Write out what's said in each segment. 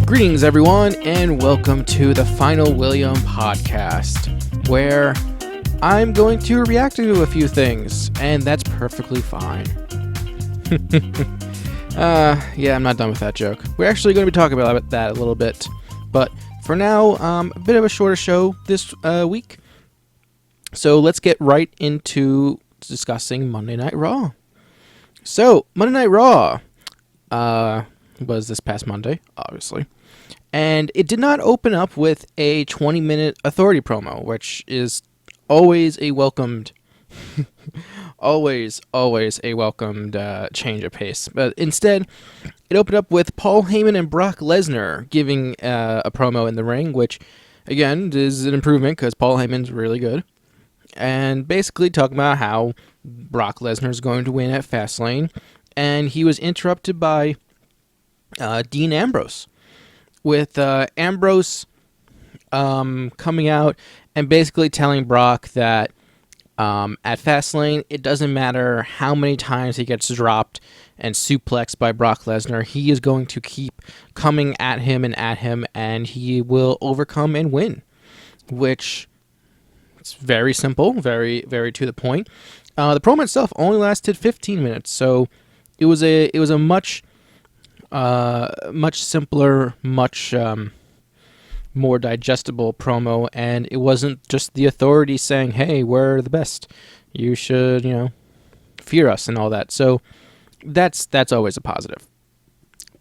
Greetings, everyone, and welcome to the Final William podcast, where I'm going to react to a few things, and that's perfectly fine. I'm not done with that joke. We're actually going to be talking about that a little bit, but for now, a bit of a shorter show this week. So let's get right into discussing Monday Night Raw. So, Monday Night Raw was this past Monday, obviously. And it did not open up with a 20-minute authority promo, which is always a welcomed, always a welcomed change of pace. But instead, it opened up with Paul Heyman and Brock Lesnar giving a promo in the ring, which, again, is an improvement because Paul Heyman's really good. And basically talking about how Brock Lesnar is going to win at Fastlane. And he was interrupted by Dean Ambrose, with Ambrose coming out and basically telling Brock that at Fastlane, it doesn't matter how many times he gets dropped and suplexed by Brock Lesnar, he is going to keep coming at him, and he will overcome and win, which is very simple, very, very to the point. The promo itself only lasted 15 minutes, so it was a much simpler, much more digestible promo, and it wasn't just the Authority saying, "Hey, we're the best. You should, fear us," and all that. So that's always a positive.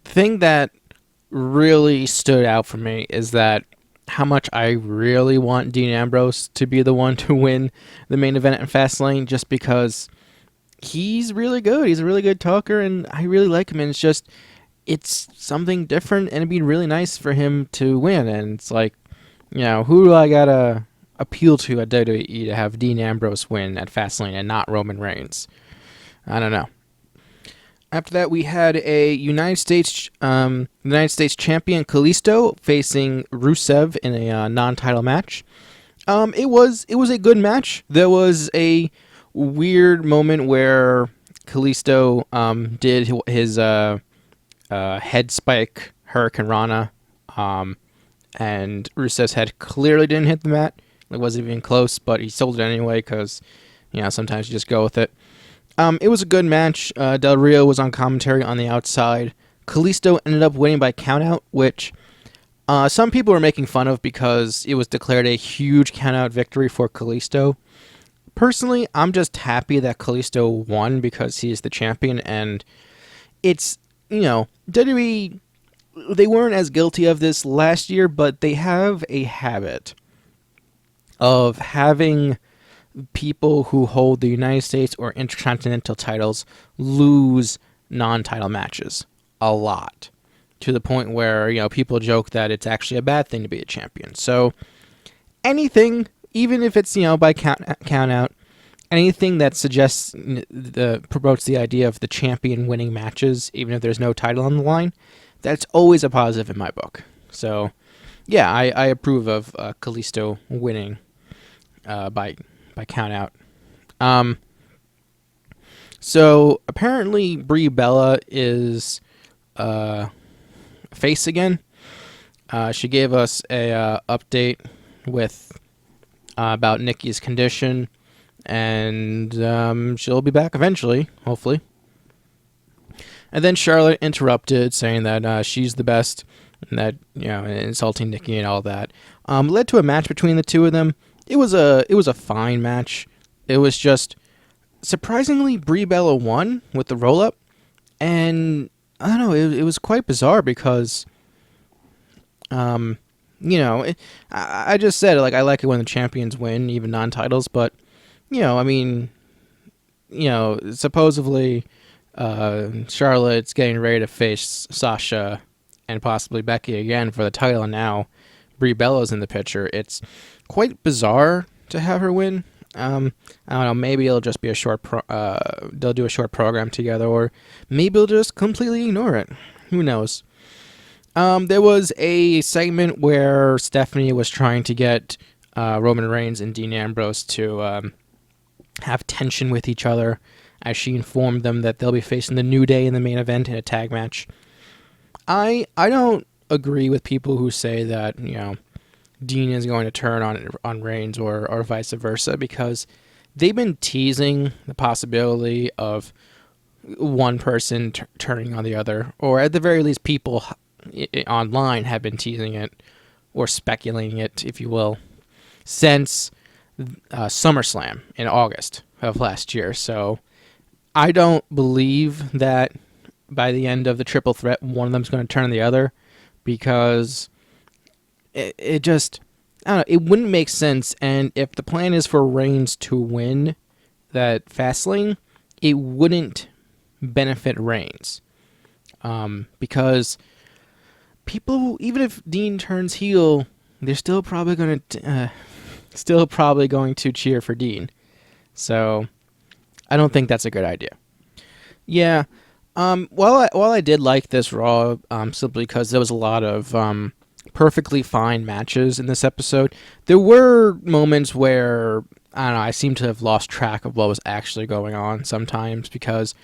The thing that really stood out for me is that how much I really want Dean Ambrose to be the one to win the main event at Fastlane, just because he's really good. He's a really good talker, and I really like him, and it's something different, and it'd be really nice for him to win. And it's like, who do I gotta appeal to at WWE to have Dean Ambrose win at Fastlane and not Roman Reigns? I don't know. After that, we had a United States champion Kalisto facing Rusev in a non-title match. It was a good match. There was a weird moment where Kalisto did his head spike Hurricane Rana, and Rusev's head clearly didn't hit the mat. It wasn't even close, but he sold it anyway because, sometimes you just go with it. It was a good match. Del Rio was on commentary on the outside. Kalisto ended up winning by countout, which some people were making fun of because it was declared a huge countout victory for Kalisto. Personally, I'm just happy that Kalisto won because he's the champion, and it's, WWE, they weren't as guilty of this last year, but they have a habit of having people who hold the United States or Intercontinental titles lose non-title matches a lot, to the point where, people joke that it's actually a bad thing to be a champion. So anything, even if it's, by count out, anything that suggests promotes the idea of the champion winning matches, even if there's no title on the line, that's always a positive in my book. So, yeah, I approve of Kalisto winning by count out. So apparently Brie Bella is face again. She gave us a update with about Nikki's condition. And she'll be back eventually, hopefully. And then Charlotte interrupted, saying that she's the best, and that, insulting Nikki and all that. Led to a match between the two of them. It was a fine match. It was just surprisingly Brie Bella won with the roll up, and I don't know. It was quite bizarre because, I just said I like it when the champions win, even non-titles, but. Supposedly Charlotte's getting ready to face Sasha and possibly Becky again for the title, and now Brie Bella's in the picture. It's quite bizarre to have her win. I don't know, maybe it'll just be a short they'll do a short program together, or maybe they'll just completely ignore it. Who knows? There was a segment where Stephanie was trying to get Roman Reigns and Dean Ambrose to have tension with each other as she informed them that they'll be facing the New Day in the main event in a tag match. I don't agree with people who say that, Dean is going to turn on Reigns or vice versa, because they've been teasing the possibility of one person turning on the other, or at the very least, people online have been teasing it or speculating it, if you will, since SummerSlam in August of last year. So I don't believe that by the end of the triple threat, one of them's going to turn on the other, because it just, I don't know, it wouldn't make sense. And if the plan is for Reigns to win that Fastlane, it wouldn't benefit Reigns, because people, even if Dean turns heel, they're still probably going to cheer for Dean. So I don't think that's a good idea. Yeah. While I did like this Raw, simply because there was a lot of perfectly fine matches in this episode, there were moments where, I don't know, I seem to have lost track of what was actually going on sometimes, because,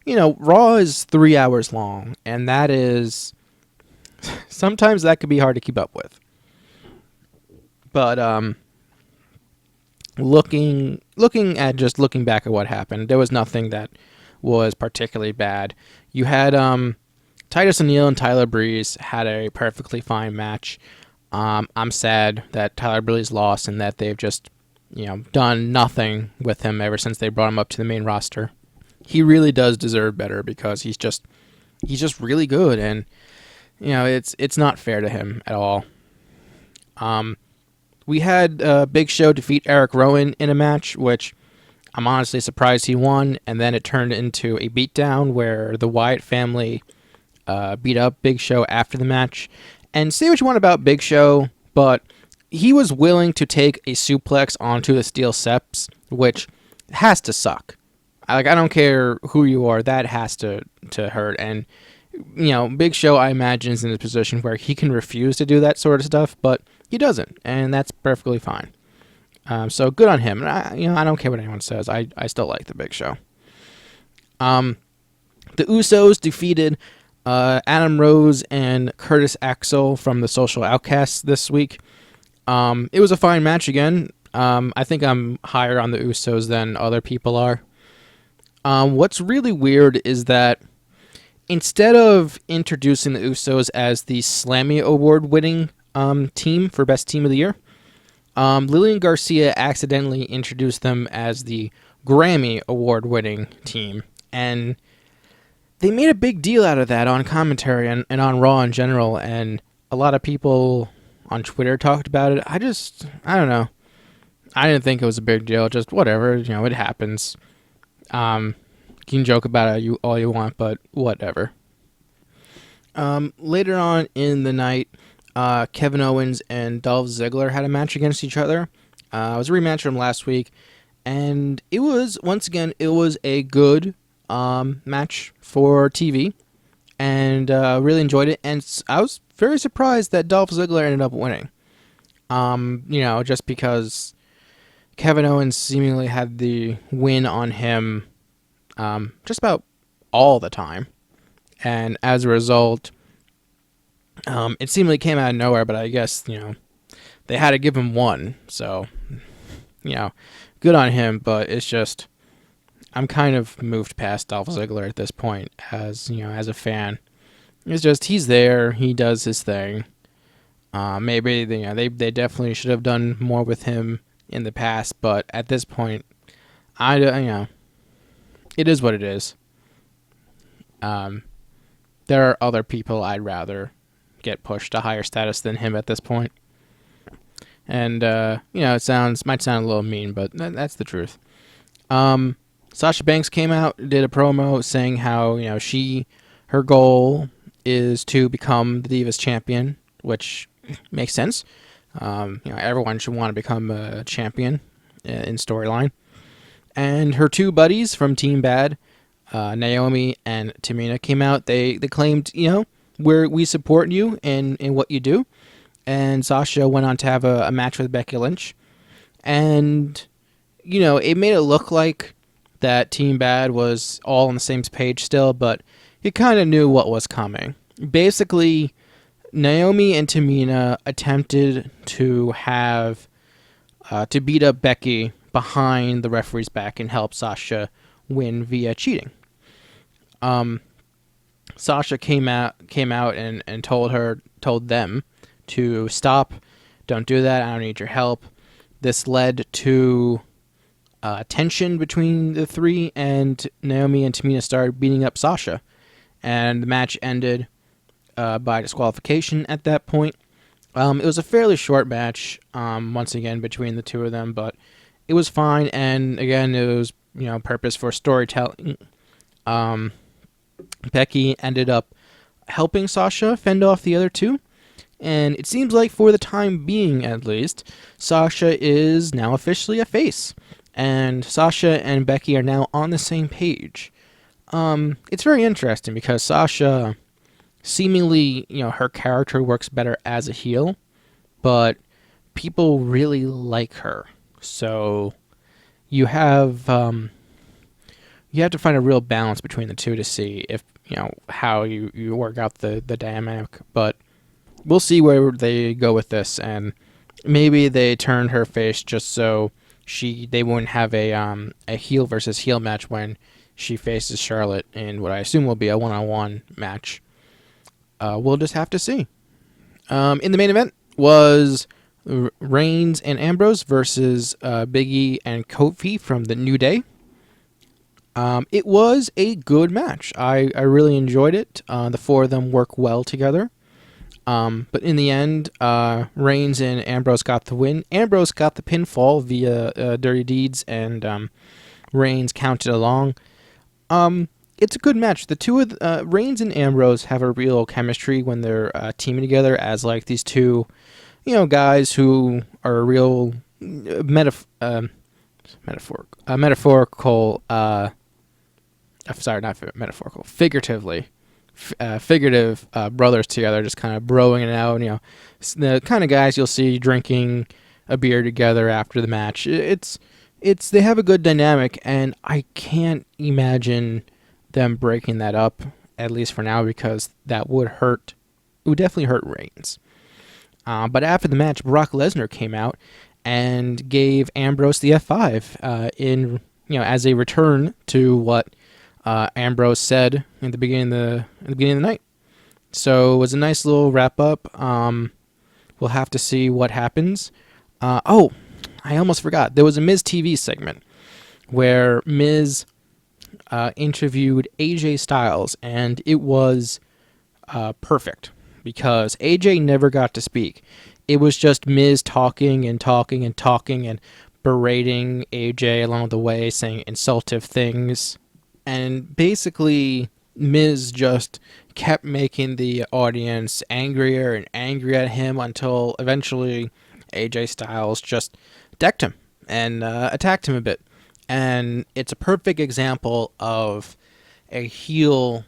Raw is 3 hours long, and that is, sometimes that could be hard to keep up with. But looking back at what happened, there was nothing that was particularly bad. You had Titus O'Neil and Tyler Breeze had a perfectly fine match. I'm sad that Tyler Breeze lost and that they've just, done nothing with him ever since they brought him up to the main roster. He really does deserve better, because he's just really good, and it's not fair to him at all. We had Big Show defeat Eric Rowan in a match, which I'm honestly surprised he won, and then it turned into a beatdown where the Wyatt family beat up Big Show after the match. And say what you want about Big Show, but he was willing to take a suplex onto the steel steps, which has to suck. I don't care who you are, that has to hurt. And, Big Show, I imagine, is in a position where he can refuse to do that sort of stuff, but he doesn't, and that's perfectly fine. So good on him. And I don't care what anyone says. I still like the Big Show. The Usos defeated Adam Rose and Curtis Axel from the Social Outcasts this week. It was a fine match again. I think I'm higher on the Usos than other people are. What's really weird is that instead of introducing the Usos as the Slammy Award-winning team for Best Team of the Year, Lillian Garcia accidentally introduced them as the Grammy Award-winning team, and they made a big deal out of that on commentary and on Raw in general, and a lot of people on Twitter talked about it. I don't know. I didn't think it was a big deal. Just whatever, it happens. You can joke about it all you want, but whatever. Later on in the night, Kevin Owens and Dolph Ziggler had a match against each other. It was a rematch from last week, and it was a good match for TV, and really enjoyed it. And I was very surprised that Dolph Ziggler ended up winning. Just because Kevin Owens seemingly had the win on him just about all the time, and as a result, it seemingly came out of nowhere. But I guess they had to give him one, so good on him. But it's just, I'm kind of moved past Dolph Ziggler at this point as a fan. It's just, he's there, he does his thing. Maybe they definitely should have done more with him in the past, but at this point, it is what it is. There are other people I'd rather get pushed to higher status than him at this point. And it might sound a little mean, but that's the truth. Sasha Banks came out, did a promo saying how her goal is to become the Divas champion, which makes sense. Everyone should want to become a champion in storyline. And her two buddies from Team Bad, Naomi and Tamina, came out. They claimed, we support you in what you do. And Sasha went on to have a match with Becky Lynch. And, it made it look like that Team Bad was all on the same page still, but you kind of knew what was coming. Basically, Naomi and Tamina attempted to to beat up Becky behind the referee's back and help Sasha win via cheating. Sasha came out and told them to stop, don't do that, I don't need your help. This led to tension between the three, and Naomi and Tamina started beating up Sasha, and the match ended by disqualification at that point. It was a fairly short match, once again, between the two of them, but it was fine, and again, it was, purpose for storytelling. Becky ended up helping Sasha fend off the other two, and it seems like for the time being, at least, Sasha is now officially a face, and Sasha and Becky are now on the same page. It's very interesting because Sasha, seemingly, her character works better as a heel, but people really like her. So you have to find a real balance between the two to see if, how you work out the dynamic. But we'll see where they go with this, and maybe they turn her face just so they wouldn't have a heel versus heel match when she faces Charlotte in what I assume will be a one-on-one match. We'll just have to see. In the main event was Reigns and Ambrose versus Big E and Kofi from the New Day. It was a good match. I really enjoyed it. The four of them work well together. But in the end, Reigns and Ambrose got the win. Ambrose got the pinfall via Dirty Deeds, and Reigns counted along. It's a good match. The two of Reigns and Ambrose have a real chemistry when they're teaming together as like these two, guys who are real metaphorical. Sorry, not metaphorical. Figurative brothers together, just kind of broing it out. The kind of guys you'll see drinking a beer together after the match. They have a good dynamic, and I can't imagine them breaking that up, at least for now, because that would hurt. It would definitely hurt Reigns. But after the match, Brock Lesnar came out and gave Ambrose the F5 as a return to what Ambrose said in the beginning of the night. So it was a nice little wrap up. We'll have to see what happens. I almost forgot. There was a Miz TV segment where Miz interviewed AJ Styles, and it was perfect because AJ never got to speak. It was just Miz talking and talking and talking and berating AJ along the way, saying insultive things. And basically, Miz just kept making the audience angrier and angrier at him until eventually AJ Styles just decked him and attacked him a bit. And it's a perfect example of a heel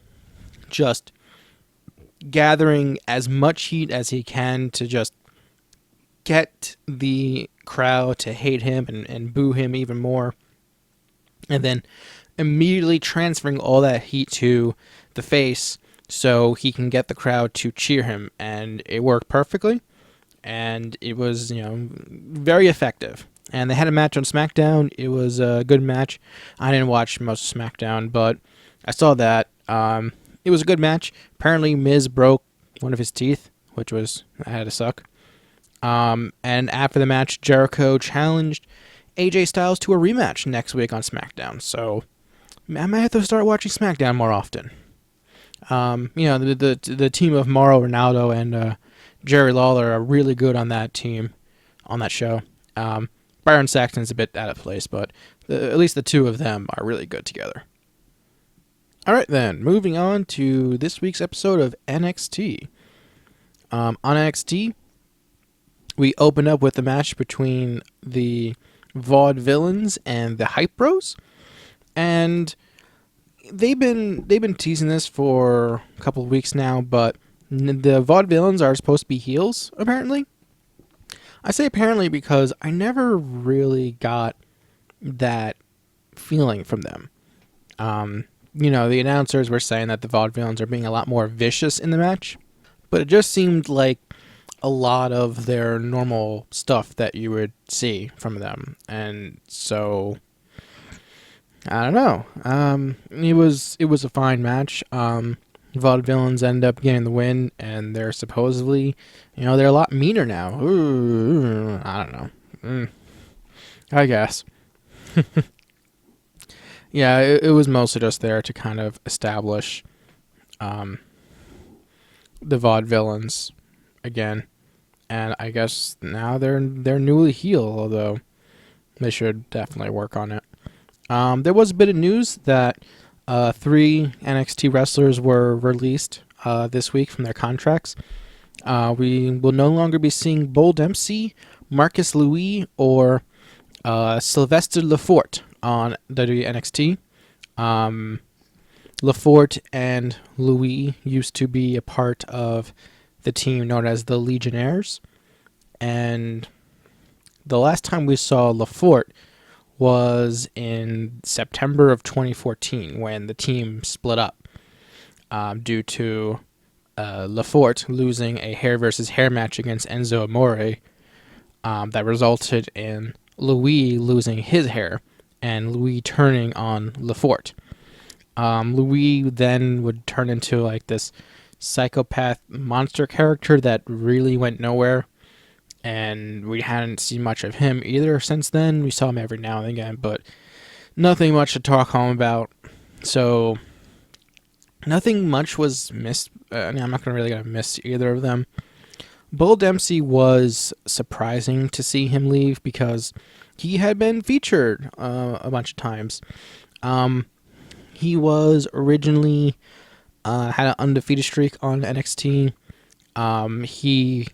just gathering as much heat as he can to just get the crowd to hate him and boo him even more. And then immediately transferring all that heat to the face so he can get the crowd to cheer him. And it worked perfectly. And it was, very effective. And they had a match on SmackDown. It was a good match. I didn't watch most of SmackDown, but I saw that. It was a good match. Apparently, Miz broke one of his teeth, which had to suck. And after the match, Jericho challenged AJ Styles to a rematch next week on SmackDown. So I might have to start watching SmackDown more often. The team of Mauro Ronaldo and Jerry Lawler are really good on that team, on that show. Byron Saxton's a bit out of place, but at least the two of them are really good together. All right, then, moving on to this week's episode of NXT. On NXT, we open up with the match between the Vaudevillains and the Hype Bros, and they've been teasing this for a couple of weeks now, but the Vaudevillains are supposed to be heels, apparently. I say apparently because I never really got that feeling from them. The announcers were saying that the Vaudevillains are being a lot more vicious in the match, But it just seemed like a lot of their normal stuff that you would see from them. And so I don't know. It was a fine match. Vaudevillains end up getting the win, and they're supposedly, they're a lot meaner now. Ooh, I don't know. I guess. Yeah, it was mostly just there to kind of establish the Vaudevillains again, and I guess now they're newly heel, although they should definitely work on it. There was a bit of news that 3 NXT wrestlers were released this week from their contracts. We will no longer be seeing Bull Dempsey, Marcus Louis, or Sylvester Lefort on WNXT. Lefort and Louis used to be a part of the team known as the Legionnaires, and the last time we saw Lefort was in September of 2014 when the team split up due to Lefort losing a hair versus hair match against Enzo Amore that resulted in Louis losing his hair and Louis turning on Lefort. Louis then would turn into like this psychopath monster character that really went nowhere, and we hadn't seen much of him either since then. We saw him every now and again, but nothing much to talk home about. So nothing much was missed. I'm not really gonna miss either of them. Bull Dempsey was surprising to see him leave because he had been featured a bunch of times. He was originally had an undefeated streak on NXT. He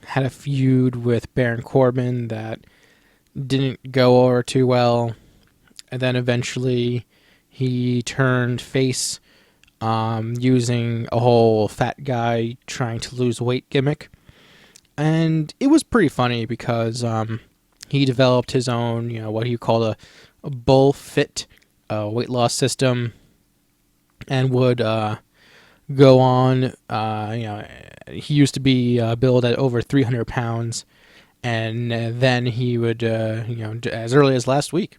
had a feud with Baron Corbin that didn't go over too well, and then eventually he turned face using a whole fat guy trying to lose weight gimmick. And it was pretty funny because he developed his own, what he called a bull fit weight loss system, and would go on. He used to be billed at over 300 pounds, and then he would, as early as last week.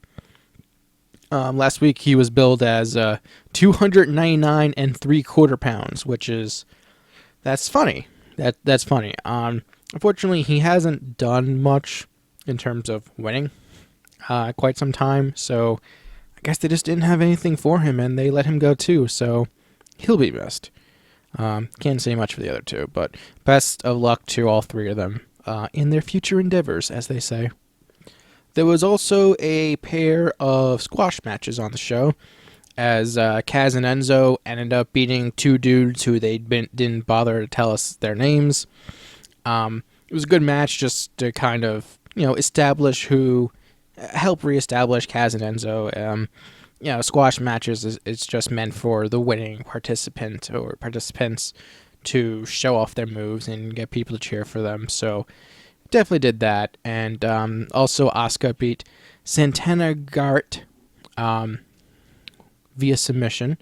Last week he was billed as 299 and 3/4 pounds, that's funny. That's funny. Unfortunately, he hasn't done much in terms of winning quite some time, so I guess they just didn't have anything for him, and they let him go too, so he'll be missed. Can't say much for the other two, but best of luck to all three of them in their future endeavors, as they say. There was also a pair of squash matches on the show, as Kaz and Enzo ended up beating two dudes who didn't bother to tell us their names. It was a good match just to kind of, help reestablish Kaz and Enzo. Squash matches it's just meant for the winning participant or participants to show off their moves and get people to cheer for them. So definitely did that. And also Asuka beat Santana Garrett via submission.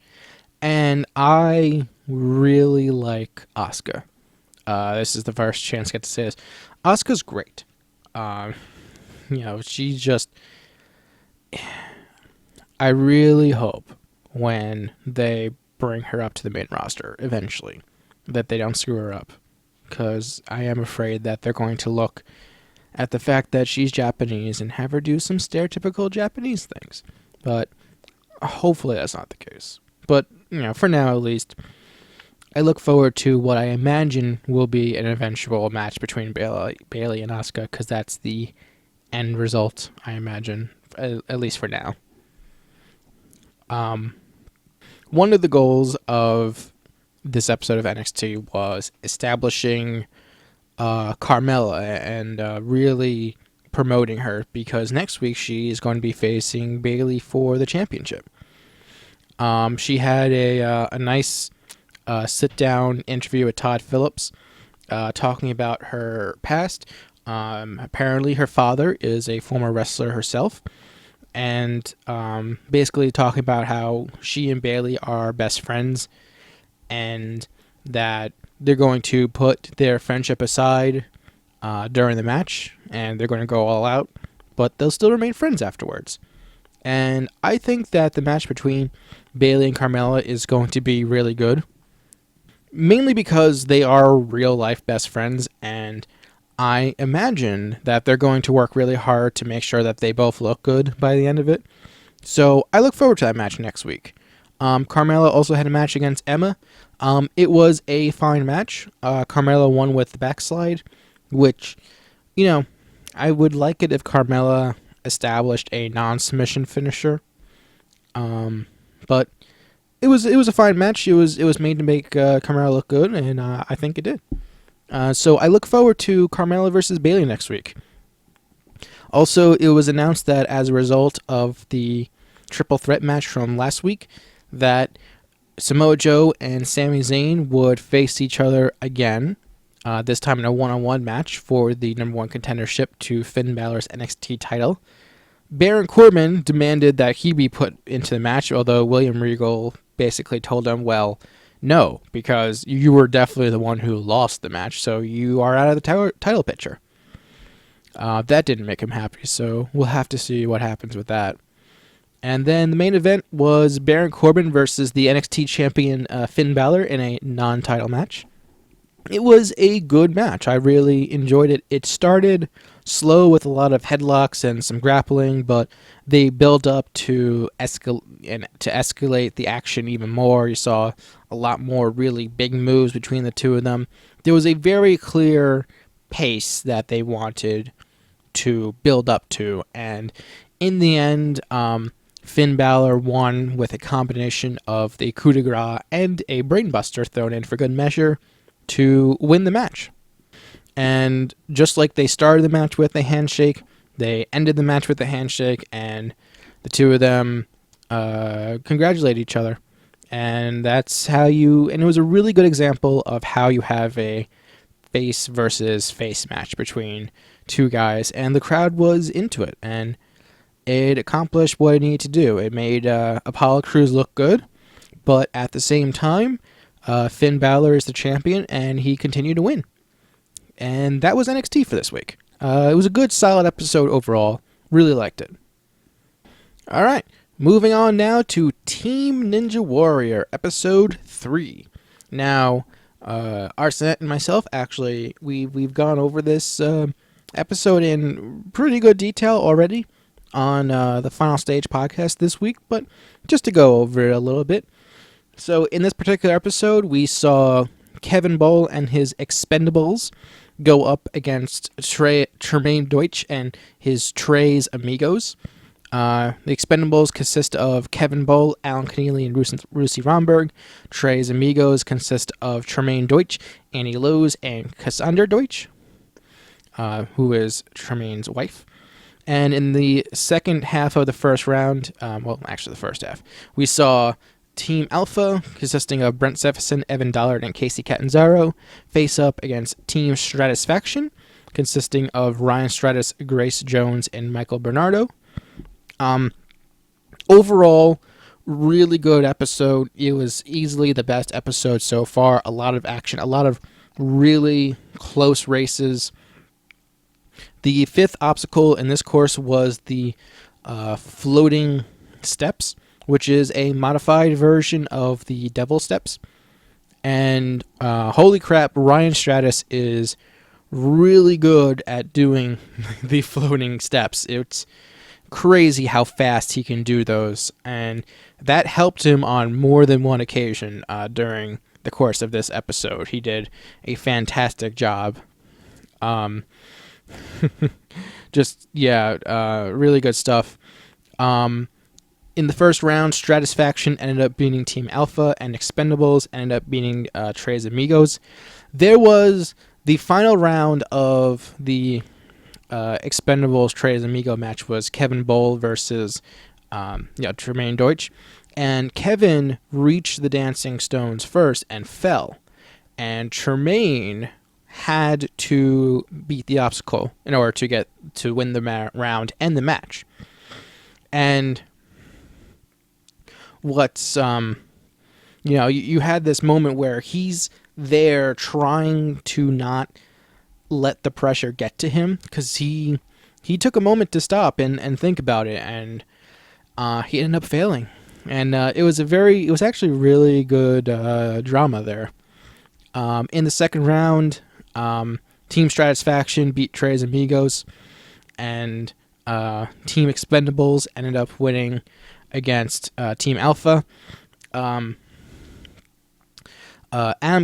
And I really like Asuka. This is the first chance I get to say this. Asuka's great. She just... I really hope when they bring her up to the main roster eventually that they don't screw her up, because I am afraid that they're going to look at the fact that she's Japanese and have her do some stereotypical Japanese things. But hopefully that's not the case. But, for now at least, I look forward to what I imagine will be an eventual match between Bayley and Asuka, because that's the end result, I imagine, at least for now. One of the goals of this episode of NXT was establishing Carmella and really promoting her, because next week she is going to be facing Bayley for the championship. She had a nice sit-down interview with Todd Phillips talking about her past. Apparently her father is a former wrestler herself, and basically talking about how she and Bayley are best friends, and that they're going to put their friendship aside during the match, and they're going to go all out, but they'll still remain friends afterwards. And I think that the match between Bayley and Carmella is going to be really good, mainly because they are real-life best friends, and I imagine that they're going to work really hard to make sure that they both look good by the end of it. So I look forward to that match next week. Carmella also had a match against Emma. It was a fine match. Carmella won with the backslide, which, I would like it if Carmella established a non-submission finisher. But it was a fine match. It was made to make Carmella look good, and I think it did. So I look forward to Carmella versus Bayley next week. Also, it was announced that as a result of the triple threat match from last week, that Samoa Joe and Sami Zayn would face each other again, this time in a one-on-one match for the number one contendership to Finn Balor's NXT title. Baron Corbin demanded that he be put into the match, although William Regal basically told him, well, no, because you were definitely the one who lost the match, so you are out of the title picture. That didn't make him happy, so we'll have to see what happens with that. And then the main event was Baron Corbin versus the NXT champion Finn Balor in a non-title match. It was a good match. I really enjoyed it. It started slow with a lot of headlocks and some grappling, but they built up to escalate the action even more. You saw a lot more really big moves between the two of them. There was a very clear pace that they wanted to build up to, and in the end, Finn Balor won with a combination of the coup de grace and a brainbuster thrown in for good measure to win the match. And just like they started the match with a handshake, they ended the match with a handshake, and the two of them congratulate each other. And that's how and it was a really good example of how you have a face versus face match between two guys, and the crowd was into it, and it accomplished what it needed to do. It made Apollo Crews look good, but at the same time, Finn Balor is the champion, and he continued to win. And that was NXT for this week. It was a good, solid episode overall. Really liked it. All right, moving on now to Team Ninja Warrior, Episode 3. Now, Arsenet and myself, actually, we've gone over this episode in pretty good detail already on the Final Stage podcast this week, but just to go over it a little bit. So in this particular episode, we saw Kevin Bull and his Expendables go up against Tremaine Deutsch and his Trey's Amigos. The Expendables consist of Kevin Bull, Alan Keneally, and Rusey Romberg. Trey's Amigos consist of Tremaine Deutsch, Annie Lowe's, and Cassandra Deutsch, who is Tremaine's wife. And in the second half of the first round, the first half, we saw Team Alpha, consisting of Brent Sefferson, Evan Dollard, and Casey Catanzaro, face up against Team Stratusfaction, consisting of Ryan Stratus, Grace Jones, and Michael Bernardo. Overall, really good episode. It was easily the best episode so far. A lot of action, a lot of really close races. The fifth obstacle in this course was the floating steps, which is a modified version of the Devil Steps. And holy crap, Ryan Stratus is really good at doing the floating steps. It's crazy how fast he can do those, and that helped him on more than one occasion during the course of this episode. He did a fantastic job. Really good stuff. In the first round, Stratusfaction ended up beating Team Alpha, and Expendables ended up beating Trey's Amigos. There was the final round of the Expendables Trey's Amigo match was Kevin Bull versus Tremaine Deutsch, and Kevin reached the Dancing Stones first and fell, and Tremaine had to beat the obstacle in order to win the round and the match. And what's you had this moment where he's there trying to not let the pressure get to him, because he took a moment to stop and think about it, and he ended up failing. And it was actually really good drama there. In the second round, Team Stratisfaction beat Tres Amigos, and Team Expendables ended up winning against Team Alpha. Adam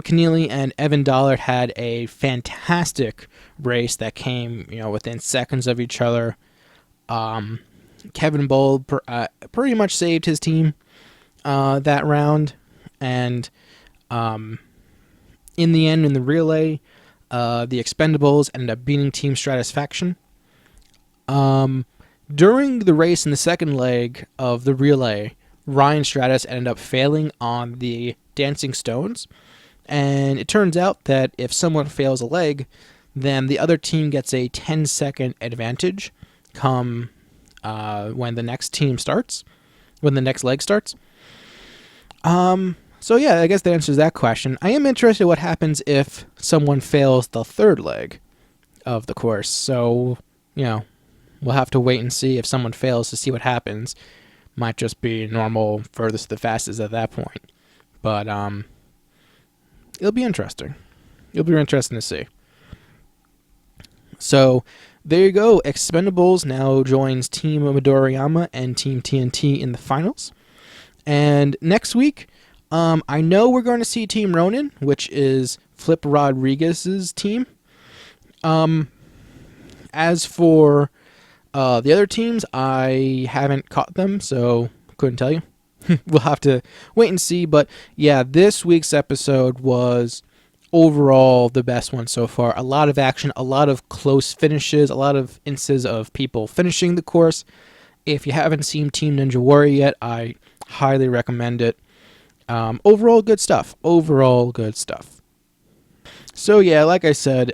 Keneally and Evan Dollard had a fantastic race that came, within seconds of each other. Kevin Bold pretty much saved his team that round, and in the end, in the relay, the Expendables ended up beating Team Stratisfaction. During the race in the second leg of the relay, Ryan Stratus ended up failing on the Dancing Stones, and it turns out that if someone fails a leg, then the other team gets a 10-second advantage come when the next leg starts. So yeah, I guess that answers that question. I am interested in what happens if someone fails the third leg of the course. So, we'll have to wait and see if someone fails to see what happens. Might just be normal furthest to the fastest at that point. But it'll be interesting. It'll be interesting to see. So there you go. Expendables now joins Team Midoriyama and Team TNT in the finals. And next week, I know we're going to see Team Ronin, which is Flip Rodriguez's team. As for the other teams, I haven't caught them, so couldn't tell you. We'll have to wait and see. But yeah, this week's episode was overall the best one so far. A lot of action, a lot of close finishes, a lot of instances of people finishing the course. If you haven't seen Team Ninja Warrior yet, I highly recommend it. Overall good stuff. So yeah, like I said,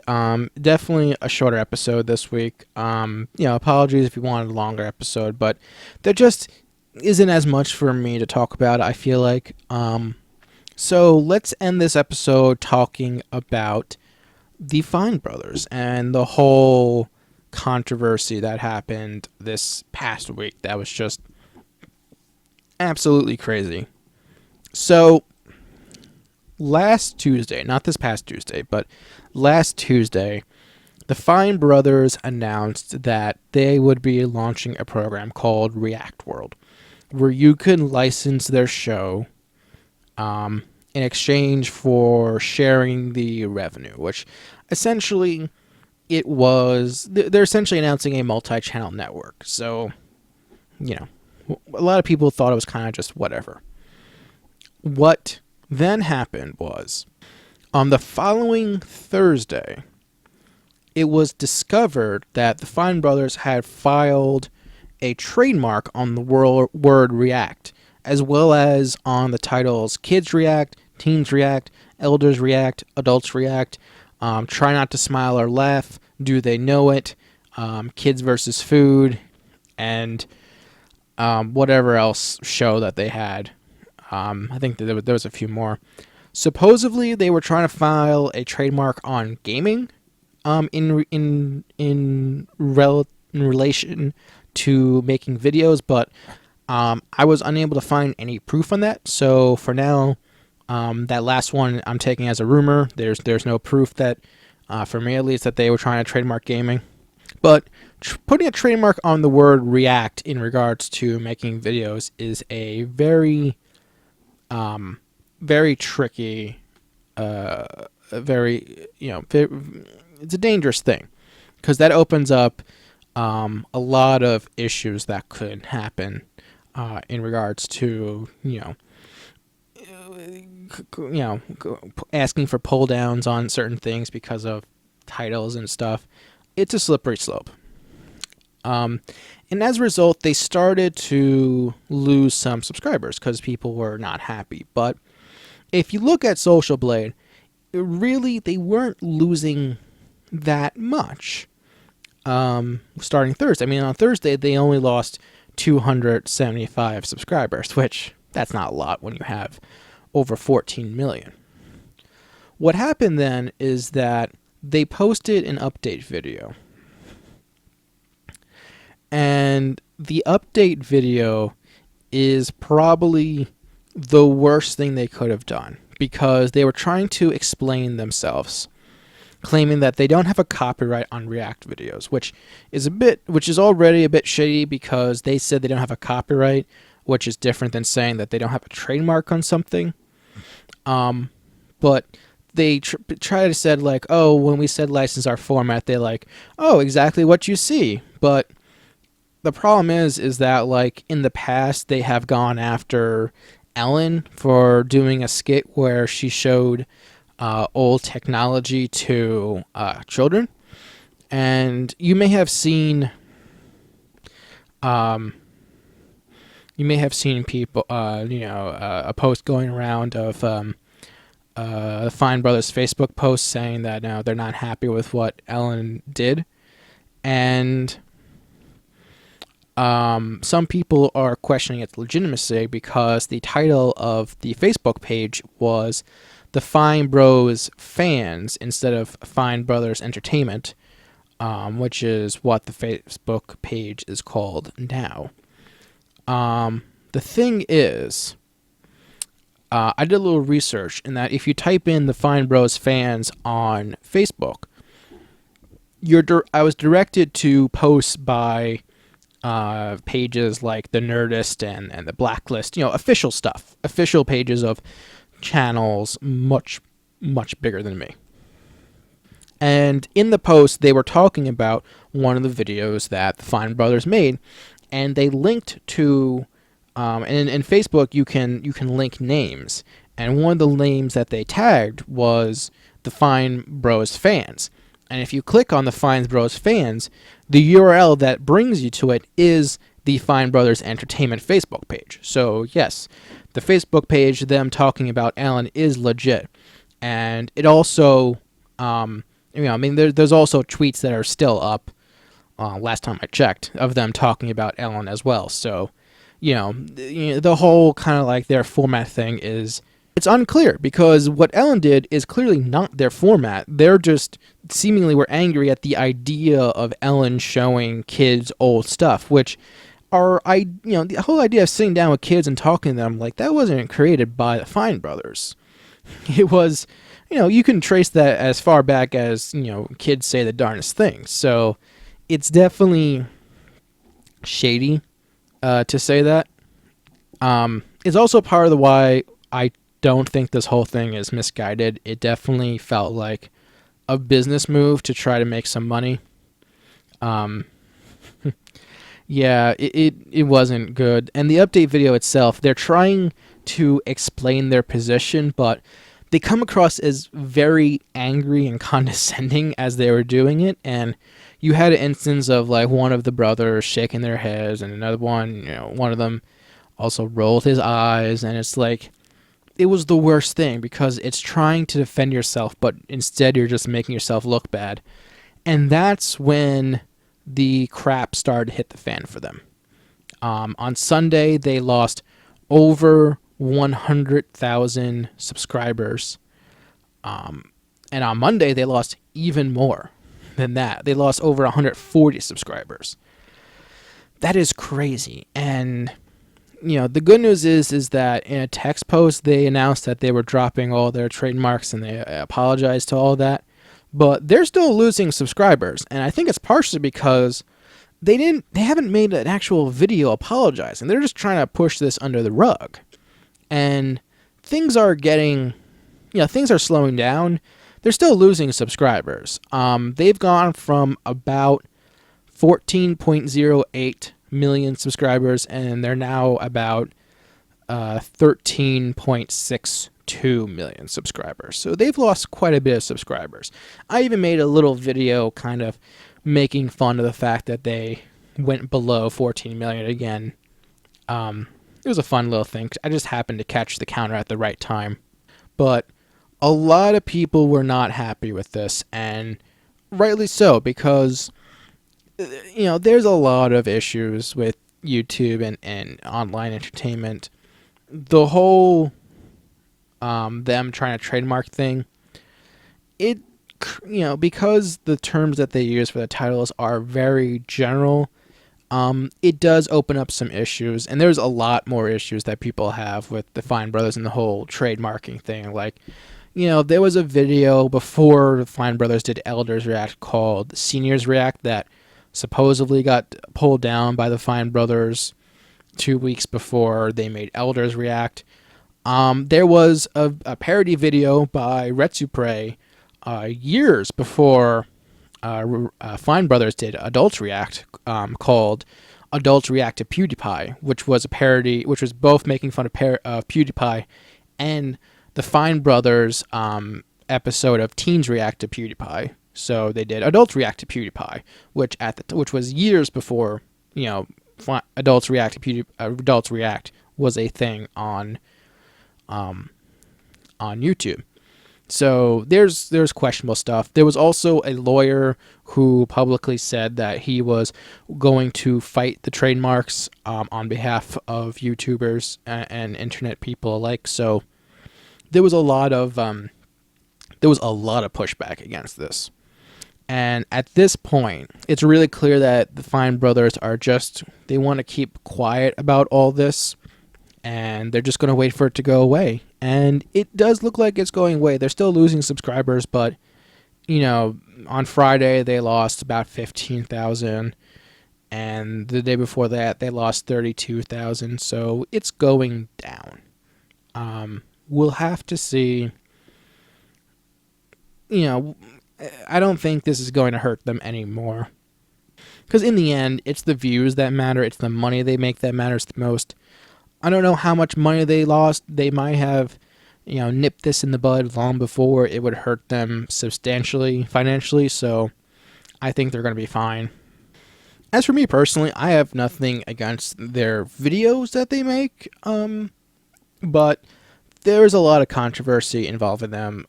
definitely a shorter episode this week. Apologies if you wanted a longer episode, but there just isn't as much for me to talk about, I feel like. So let's end this episode talking about the Fine Brothers and the whole controversy that happened this past week. That was just absolutely crazy. So last Tuesday, not this past Tuesday, but last Tuesday, the Fine Brothers announced that they would be launching a program called React World, where you can license their show in exchange for sharing the revenue, which essentially they're essentially announcing a multi-channel network. So, a lot of people thought it was kind of just whatever. What then happened was, on the following Thursday, it was discovered that the Fine Brothers had filed a trademark on the word React, as well as on the titles Kids React, Teens React, Elders React, Adults React, Try Not to Smile or Laugh, Do They Know It, Kids versus Food, and whatever else show that they had. I think that there was a few more. Supposedly, they were trying to file a trademark on gaming, in relation to making videos, but I was unable to find any proof on that. So for now, that last one I'm taking as a rumor. There's no proof that, for me at least, that they were trying to trademark gaming. But putting a trademark on the word React in regards to making videos is a very tricky, it's a dangerous thing, because that opens up a lot of issues that could happen in regards to asking for pull downs on certain things because of titles and stuff. It's a slippery slope. And as a result, they started to lose some subscribers because people were not happy. But if you look at Social Blade, really, they weren't losing that much starting Thursday. I mean, on Thursday, they only lost 275 subscribers, which that's not a lot when you have over 14 million. What happened then is that they posted an update video. And the update video is probably the worst thing they could have done, because they were trying to explain themselves, claiming that they don't have a copyright on React videos, which is already a bit shady, because they said they don't have a copyright, which is different than saying that they don't have a trademark on something. But they try to said like, oh, when we said license our format, they like, oh, exactly what you see. But the problem is that like in the past they have gone after Ellen for doing a skit where she showed old technology to children, and you may have seen people, a post going around of the Fine Brothers Facebook post saying that no, they're not happy with what Ellen did, and some people are questioning its legitimacy because the title of the Facebook page was the Fine Bros Fans instead of Fine Brothers Entertainment, which is what the Facebook page is called now. The thing is, I did a little research in that if you type in the Fine Bros Fans on Facebook, I was directed to posts by pages like the Nerdist and the Blacklist, official stuff, official pages of channels much, much bigger than me. And in the post, they were talking about one of the videos that the Fine Brothers made, and they linked to, and in Facebook you can link names, and one of the names that they tagged was the Fine Bros Fans. And if you click on the Fine Bros Fans, the URL that brings you to it is the Fine Brothers Entertainment Facebook page. So yes, the Facebook page, them talking about Ellen, is legit. And it also, there's also tweets that are still up, last time I checked, of them talking about Ellen as well. So, the whole kind of like their format thing it's unclear, because what Ellen did is clearly not their format. They're just seemingly were angry at the idea of Ellen showing kids old stuff, which the whole idea of sitting down with kids and talking to them, like, that wasn't created by the Fine Brothers. It was, you can trace that as far back as, kids say the darndest things. So it's definitely shady to say that. It's also part of the why I don't think this whole thing is misguided. It definitely felt like a business move to try to make some money. Yeah, it wasn't good. And the update video itself, they're trying to explain their position, but they come across as very angry and condescending as they were doing it. And you had an instance of like one of the brothers shaking their heads, and another one, one of them also rolled his eyes, and it's like, it was the worst thing, because it's trying to defend yourself, but instead you're just making yourself look bad. And that's when the crap started to hit the fan for them. On Sunday, they lost over 100,000 subscribers. And on Monday, they lost even more than that. They lost over 140 subscribers. That is crazy. And the good news is that in a text post, they announced that they were dropping all their trademarks, and they apologized to all that. But they're still losing subscribers, and I think it's partially because they haven't made an actual video apologizing. They're just trying to push this under the rug. And things are slowing down. They're still losing subscribers. They've gone from about 14.08 million subscribers, and they're now about 13.62 million subscribers. So they've lost quite a bit of subscribers. I even made a little video kind of making fun of the fact that they went below 14 million again. It was a fun little thing. I just happened to catch the counter at the right time. But a lot of people were not happy with this, and rightly so, because there's a lot of issues with YouTube and online entertainment. The whole them trying to trademark thing it, because the terms that they use for the titles are very general, it does open up some issues, and there's a lot more issues that people have with the Fine Brothers and the whole trademarking thing. Like, there was a video before the Fine Brothers did Elders React called Seniors React that supposedly got pulled down by the Fine Brothers 2 weeks before they made Elders React. There was a parody video by Retsupre years before Fine Brothers did Adults React, called Adults React to PewDiePie, which was a parody, which was both making fun of PewDiePie and the Fine Brothers episode of Teens React to PewDiePie. So they did Adults React to PewDiePie, which was years before Adults React to Adults React was a thing on YouTube. So there's questionable stuff. There was also a lawyer who publicly said that he was going to fight the trademarks on behalf of YouTubers and internet people alike. So there was a lot of pushback against this. And at this point, it's really clear that the Fine Brothers they want to keep quiet about all this, and they're just going to wait for it to go away. And it does look like it's going away. They're still losing subscribers, but, on Friday they lost about 15,000, and the day before that they lost 32,000, so it's going down. We'll have to see. I don't think this is going to hurt them anymore. Because in the end, it's the views that matter. It's the money they make that matters the most. I don't know how much money they lost. They might have, nipped this in the bud long before it would hurt them substantially financially. So I think they're going to be fine. As for me personally, I have nothing against their videos that they make. But there's a lot of controversy involving them.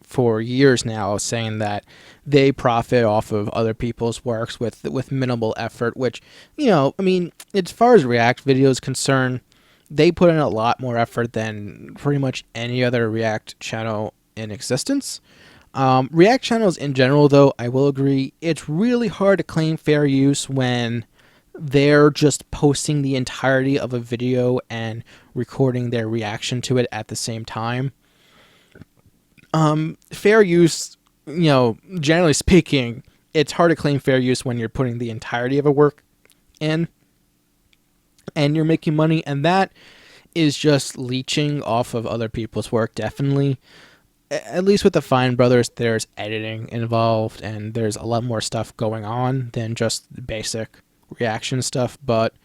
For years now, saying that they profit off of other people's works with minimal effort, which, as far as React videos concerned, they put in a lot more effort than pretty much any other React channel in existence. React channels in general, though, I will agree, it's really hard to claim fair use when they're just posting the entirety of a video and recording their reaction to it at the same time. Fair use, generally speaking, it's hard to claim fair use when you're putting the entirety of a work in and you're making money, and that is just leeching off of other people's work, definitely. At least with the Fine Brothers, there's editing involved, and there's a lot more stuff going on than just the basic reaction stuff, but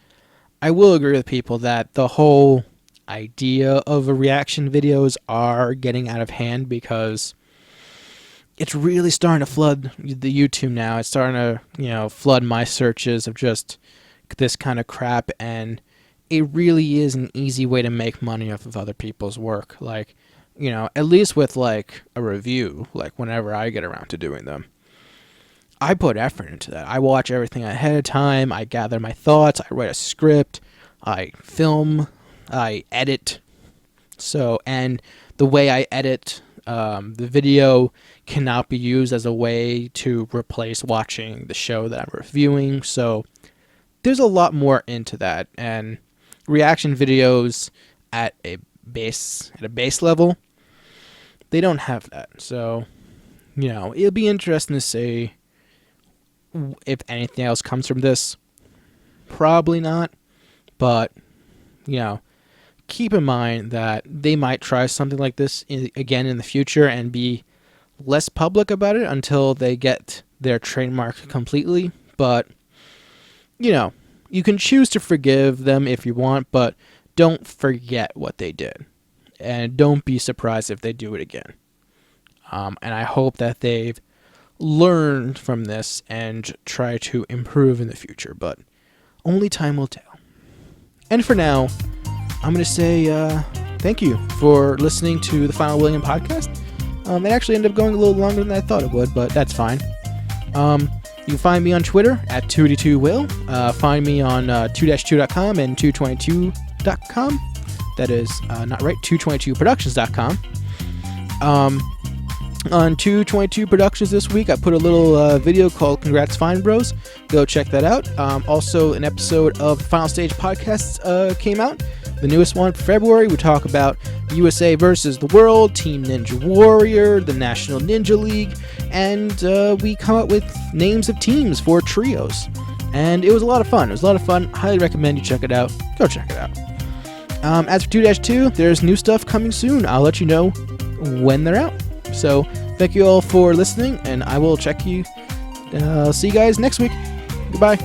I will agree with people that the whole idea of reaction videos are getting out of hand, because it's really starting to flood the YouTube now. It's starting to, flood my searches of just this kind of crap, and it really is an easy way to make money off of other people's work. Like, at least with like a review, like whenever I get around to doing them, I put effort into that. I watch everything ahead of time. I gather my thoughts. I write a script. I film. I edit. So, and the way I edit the video cannot be used as a way to replace watching the show that I'm reviewing. So there's a lot more into that, and reaction videos at a base level, they don't have that. So, it'll be interesting to see if anything else comes from this. Probably not, but keep in mind that they might try something like this again in the future and be less public about it until they get their trademark completely. But, you can choose to forgive them if you want, but don't forget what they did. And don't be surprised if they do it again. And I hope that they've learned from this and try to improve in the future, but only time will tell. And for now, I'm going to say thank you for listening to the Final William podcast. It actually ended up going a little longer than I thought it would, but that's fine. You can find me on Twitter at 2D2Will. Find me on 2-2.com and 222.com. That is not right, 222productions.com. On 222 Productions this week, I put a little video called Congrats Fine Bros. Go check that out. Also, an episode of the Final Stage podcast came out. The newest one for February. We talk about USA versus the World, Team Ninja Warrior, the National Ninja League, and we come up with names of teams for trios. And it was a lot of fun. Highly recommend you check it out. Go check it out. As for 2-2, there's new stuff coming soon. I'll let you know when they're out. So, thank you all for listening, and I will see you guys next week. Goodbye.